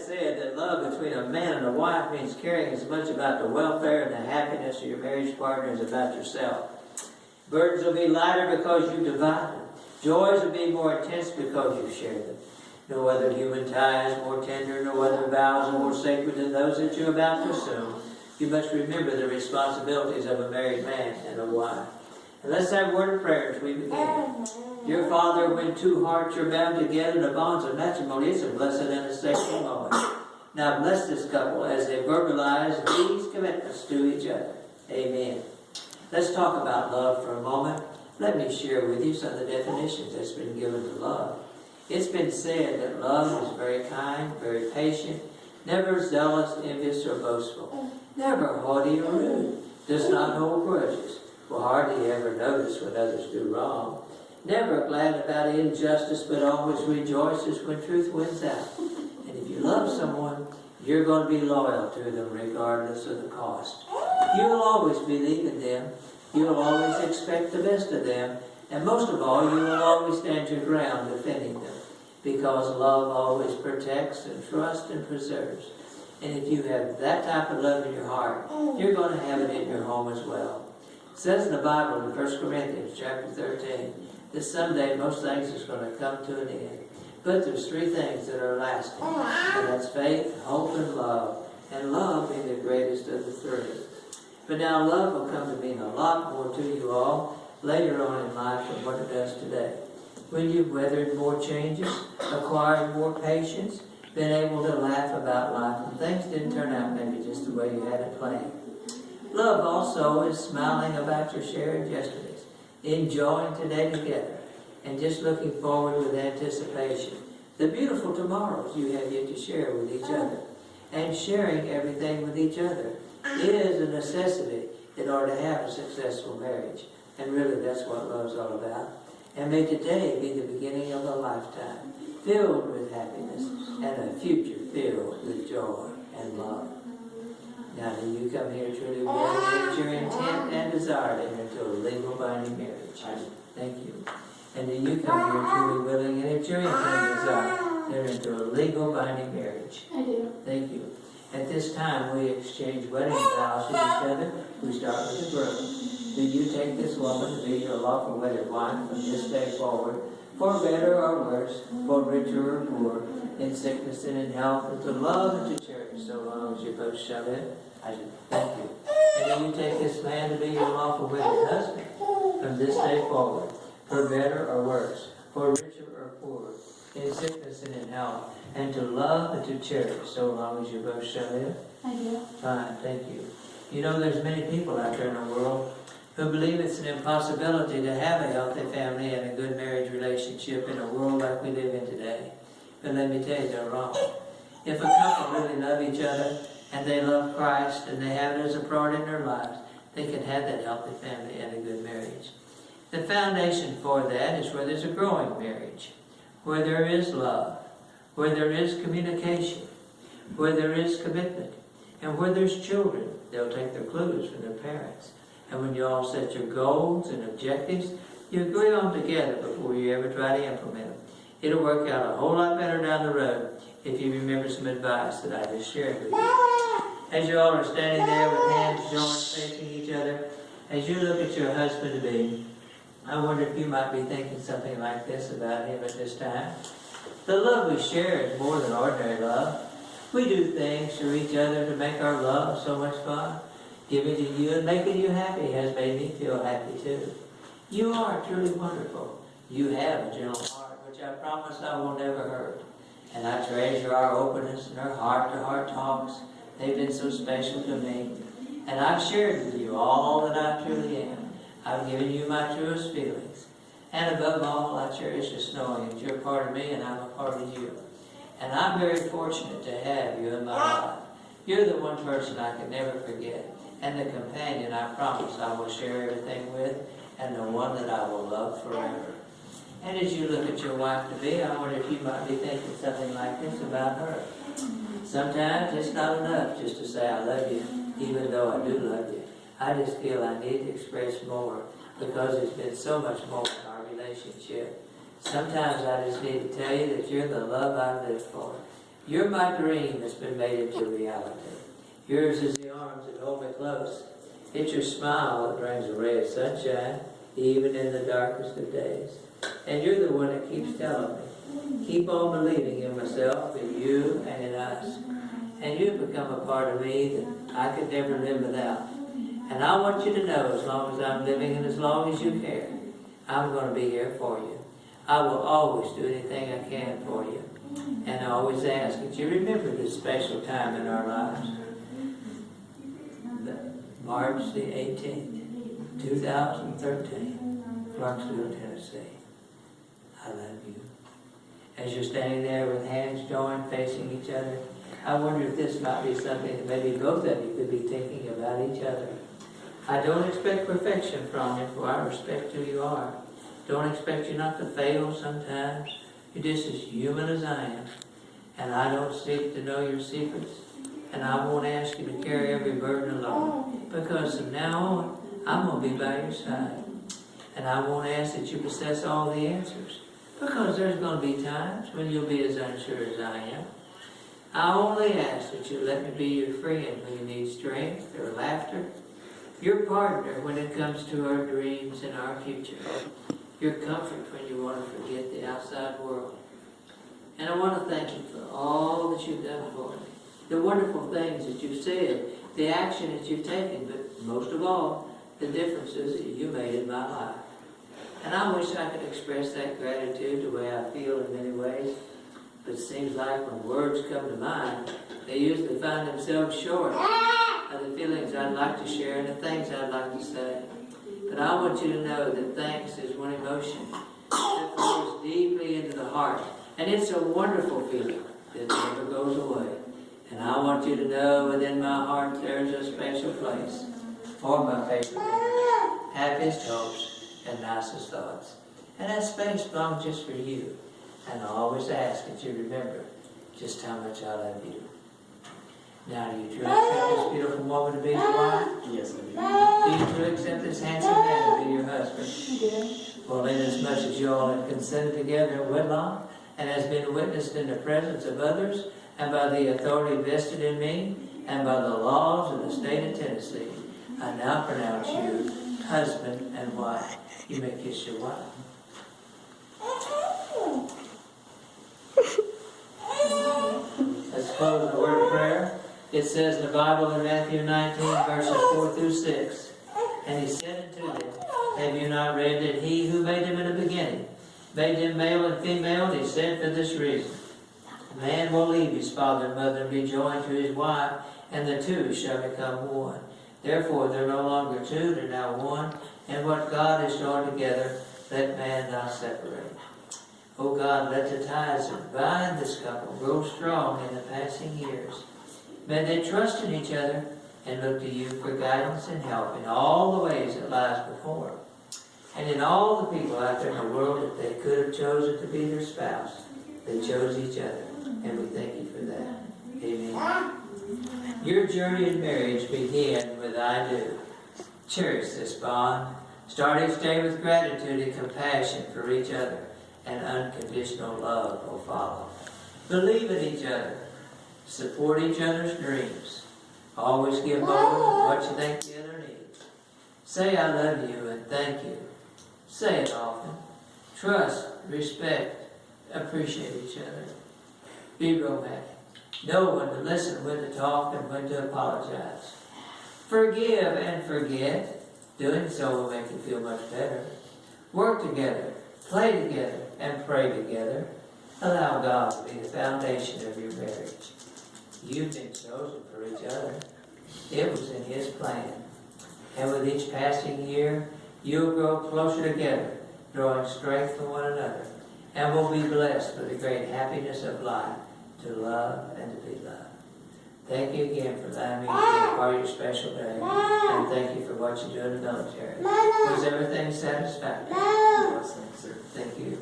Said that love between a man and a wife means caring as much about the welfare and the happiness of your marriage partner as about yourself. Burdens will be lighter because you divide them. Joys will be more intense because you share them. No other human tie is more tender, no other vows are more sacred than those that you're about to assume. You must remember the responsibilities of a married man and a wife. And let's have a word of prayer as we begin. Dear Father, when two hearts are bound together in the bonds of matrimony, it's a blessed and a sacred moment. Now bless this couple as they verbalize these commitments to each other. Amen. Let's talk about love for a moment. Let me share with you some of the definitions that's been given to love. It's been said that love is very kind, very patient, never zealous, envious, or boastful, never haughty or rude, does not hold grudges, will hardly ever notice when others do wrong, never glad about injustice, but always rejoices when truth wins out. And if you love someone, you're going to be loyal to them regardless of the cost. You'll always believe in them. You'll always expect the best of them. And most of all, you will always stand your ground defending them. Because love always protects and trusts and preserves. And if you have that type of love in your heart, you're going to have it in your home as well. It says in the Bible in 1 Corinthians chapter 13, that someday most things is going to come to an end. But there's three things that are lasting. And that's faith, hope, and love. And love being the greatest of the three. But now love will come to mean a lot more to you all later on in life than what it does today. When you've weathered more changes, acquired more patience, been able to laugh about life, and things didn't turn out maybe just the way you had it planned. Love also is smiling about your shared yesterdays, enjoying today together, and just looking forward with anticipation. The beautiful tomorrows you have yet to share with each other. And sharing everything with each other is a necessity in order to have a successful marriage. And really that's what love's all about. And may today be the beginning of a lifetime filled with happiness and a future filled with joy and love. Now do you come here truly with your intent and desire to enter into a legal binding marriage? Thank you. And do you come here truly willing and it's your intent and desire to enter into a legal binding marriage? I do. Thank you. At this time we exchange wedding vows with each other. We start with the groom. Do you take this woman to be your lawful wedded wife from this day forward, for better or worse, for richer or poor, in sickness and in health, and to love and to cherish so long as you both shall live? I do. Thank you. And do you take this man to be your lawful wedded husband from this day forward, for better or worse, for richer or poorer, in sickness and in health, and to love and to cherish so long as you both shall live? I do. Fine, thank you. You know there's many people out there in the world who believe it's an impossibility to have a healthy family and a good marriage relationship in a world like we live in today. But let me tell you, they're wrong. If a couple really love each other, and they love Christ, and they have it as a priority in their lives, they can have that healthy family and a good marriage. The foundation for that is where there's a growing marriage, where there is love, where there is communication, where there is commitment, and where there's children. They'll take their clues from their parents. And when you all set your goals and objectives, you agree on them together before you ever try to implement them. It'll work out a whole lot better down the road if you remember some advice that I just shared with you. As you all are standing there with hands joined facing each other, as you look at your husband-to-be, I wonder if you might be thinking something like this about him at this time. The love we share is more than ordinary love. We do things for each other to make our love so much fun. Giving to you and making you happy has made me feel happy too. You are truly wonderful. You have a gentle heart, which I promise I will never hurt. And I treasure our openness and our heart-to-heart talks. They've been so special to me. And I've shared with you all that I truly am. I've given you my truest feelings. And above all, I cherish just knowing that you're a part of me and I'm a part of you. And I'm very fortunate to have you in my life. You're the one person I can never forget. And the companion I promise I will share everything with, and the one that I will love forever. And as you look at your wife-to-be, I wonder if you might be thinking something like this about her. Sometimes it's not enough just to say I love you, even though I do love you. I just feel I need to express more, because there's been so much more in our relationship. Sometimes I just need to tell you that you're the love I live for. You're my dream that's been made into reality. Yours is the arms that hold me close. It's your smile that brings a ray of sunshine, even in the darkest of days. And you're the one that keeps telling me, keep on believing in myself, in you, and in us. And you've become a part of me that I could never live without. And I want you to know, as long as I'm living and as long as you care, I'm going to be here for you. I will always do anything I can for you. And I always ask that you remember this special time in our lives. March the 18th, 2013, Clarksville, Tennessee. I love you. As you're standing there with hands joined, facing each other, I wonder if this might be something that maybe both of you could be thinking about each other. I don't expect perfection from you, for I respect who you are. Don't expect you not to fail sometimes. You're just as human as I am. And I don't seek to know your secrets. And I won't ask you to carry every burden alone. Because from now on, I'm going to be by your side. And I won't ask that you possess all the answers. Because there's going to be times when you'll be as unsure as I am. I only ask that you let me be your friend when you need strength or laughter. Your partner when it comes to our dreams and our future. Your comfort when you want to forget the outside world. And I want to thank you for all that you've done for me. The wonderful things that you've said, the action that you've taken, but most of all, the differences that you made in my life. And I wish I could express that gratitude the way I feel in many ways. But it seems like when words come to mind, they usually find themselves short of the feelings I'd like to share and the things I'd like to say. But I want you to know that thanks is one emotion that flows deeply into the heart. And it's a wonderful feeling that never goes away. And I want you to know within my heart there's a special place for my favorite memories, happiest hopes, and nicest thoughts. And that space belongs just for you. And I always ask that you remember just how much I love you. Now, do you truly accept this beautiful woman to be your wife? Yes, I Do you truly accept this handsome man to be your husband? Yes. Well, inasmuch as you all have consented together in wedlock and has been witnessed in the presence of others and by the authority vested in me and by the laws of the state of Tennessee, I now pronounce you husband and wife. You may kiss your wife. Let's close with a word of prayer. It says in the Bible in Matthew 19, verses 4 through 6, and he said unto them, have you not read that he who made them in the beginning made them male and female? And he said for this reason, a man will leave his father and mother and be joined to his wife, and the two shall become one. Therefore they're no longer two, they're now one. And what God has joined together, let man not separate. Oh God, let the ties that bind this couple grow strong in the passing years. May they trust in each other and look to you for guidance and help in all the ways that lies before them. And in all the people out there in the world that they could have chosen to be their spouse, they chose each other. And we thank you for that. Amen. Your journey in marriage began with I do. Cherish this bond. Start each day with gratitude and compassion for each other, and unconditional love will follow. Believe in each other. Support each other's dreams. Always give more than what you think the other needs. Say I love you and thank you. Say it often. Trust, respect, appreciate each other. Be romantic. Know when to listen, when to talk, and when to apologize. Forgive and forget. Doing so will make you feel much better. Work together, play together, and pray together. Allow God to be the foundation of your marriage. You've been chosen for each other. It was in His plan. And with each passing year, you'll grow closer together, drawing strength from one another, and will be blessed with the great happiness of life, to love and to be loved. Thank you again for allowing me to be a part of your special day, and thank you for what you do in the military. Was everything satisfactory? Yes, thanks, sir. Thank you.